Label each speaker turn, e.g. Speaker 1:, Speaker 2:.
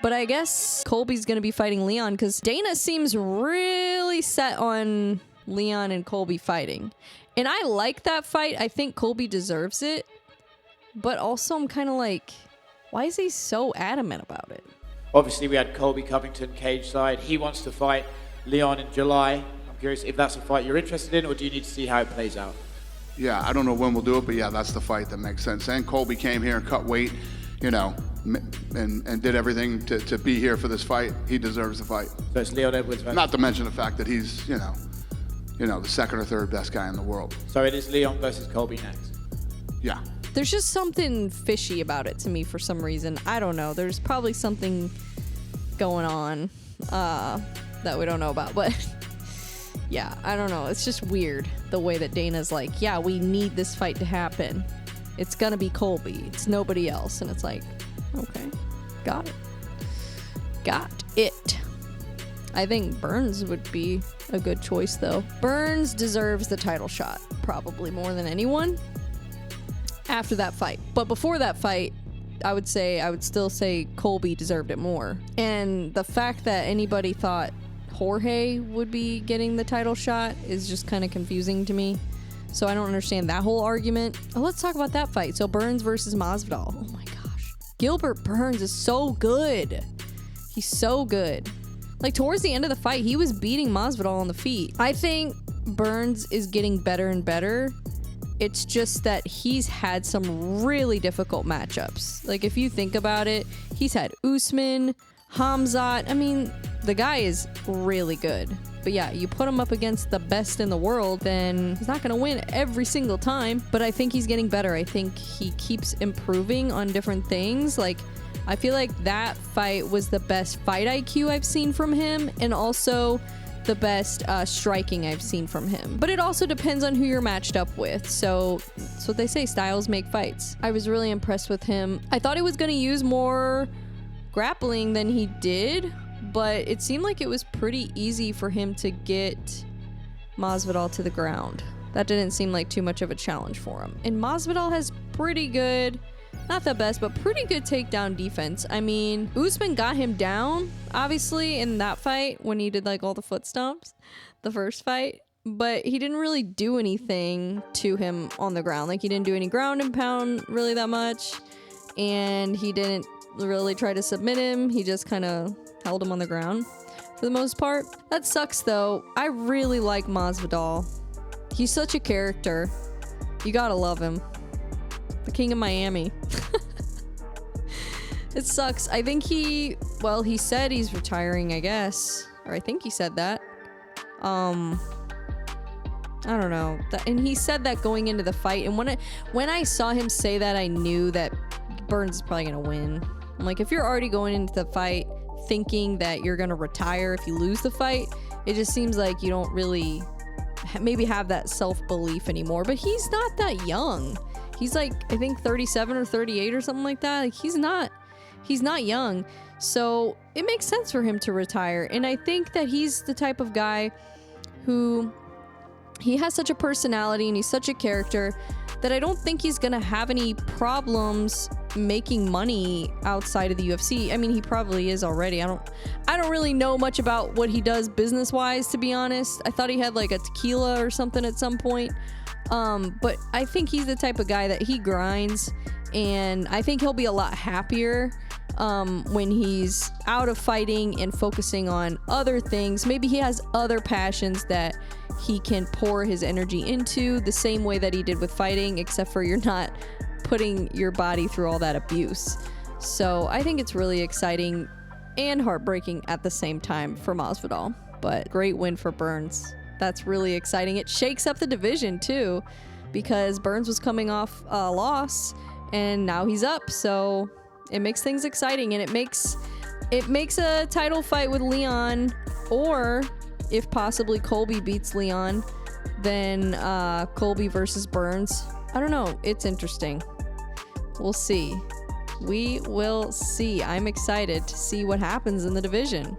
Speaker 1: But I guess Colby's going to be fighting Leon because Dana seems really set on Leon and Colby fighting. And I like that fight. I think Colby deserves it. But also I'm kind of like, why is he so adamant about it?
Speaker 2: Obviously, we had Colby Covington cage side. He wants to fight Leon in July. I'm curious if that's a fight you're interested in, or do you need to see how it plays out?
Speaker 3: Yeah, I don't know when we'll do it, but yeah, that's the fight that makes sense. And Colby came here and cut weight, you know, and did everything to be here for this fight. He deserves the fight.
Speaker 2: So it's Leon Edwards.
Speaker 3: Not to mention the fact that he's, you know, the second or third best guy in the world.
Speaker 2: So it is Leon versus Colby next.
Speaker 3: Yeah.
Speaker 1: There's just something fishy about it to me for some reason. I don't know. There's probably something going on that we don't know about, but yeah, I don't know. It's just weird the way that Dana's like, yeah, we need this fight to happen. It's gonna be Colby. It's nobody else. And it's like, okay, got it. Got it. I think Burns would be a good choice, though. Burns deserves the title shot, probably more than anyone after that fight. But before that fight, I would still say Colby deserved it more. And the fact that anybody thought Jorge would be getting the title shot is just kind of confusing to me. So I don't understand that whole argument. Oh, let's talk about that fight. So Burns versus Masvidal. Oh my gosh. Gilbert Burns is so good. He's so good. Like, towards the end of the fight, he was beating Masvidal on the feet. I think Burns is getting better and better. It's just that he's had some really difficult matchups. Like, if you think about it, he's had Usman, Hamzat. I mean, the guy is really good. But yeah, you put him up against the best in the world, then he's not going to win every single time. But I think he's getting better. I think he keeps improving on different things. Like, I feel like that fight was the best fight IQ I've seen from him, and also the best striking I've seen from him. But it also depends on who you're matched up with. So that's what they say, styles make fights. I was really impressed with him. I thought he was going to use more grappling than he did, but it seemed like it was pretty easy for him to get Masvidal to the ground. That didn't seem like too much of a challenge for him. And Masvidal has pretty good, not the best, but pretty good takedown defense. I mean, Usman got him down, obviously, in that fight when he did like all the foot stomps, the first fight, but he didn't really do anything to him on the ground. Like, he didn't do any ground and pound really that much, and he didn't really try to submit him. He just kind of held him on the ground for the most part. That sucks, though. I really like Masvidal. He's such a character. You gotta love him. The king of Miami. It sucks. I think he said he's retiring, I guess. Or I think he said that. I don't know. And he said that going into the fight. And when I saw him say that, I knew that Burns is probably going to win. I'm like, if you're already going into the fight thinking that you're going to retire if you lose the fight, it just seems like you don't really maybe have that self-belief anymore. But he's not that young. He's like, I think 37 or 38 or something like that. Like, he's not young. So it makes sense for him to retire. And I think that he's the type of guy who, he has such a personality and he's such a character that I don't think he's going to have any problems making money outside of the UFC. I mean, he probably is already. I don't really know much about what he does business-wise, to be honest. I thought he had like a tequila or something at some point. But I think he's the type of guy that he grinds, and I think he'll be a lot happier when he's out of fighting and focusing on other things. Maybe he has other passions that he can pour his energy into the same way that he did with fighting, except for you're not putting your body through all that abuse. So I think it's really exciting and heartbreaking at the same time for Masvidal, but great win for Burns. That's really exciting. It shakes up the division too, because Burns was coming off a loss and now he's up. So it makes things exciting, and it makes a title fight with Leon, or if possibly Colby beats Leon, then Colby versus Burns. I don't know. It's interesting. We'll see. We will see. I'm excited to see what happens in the division.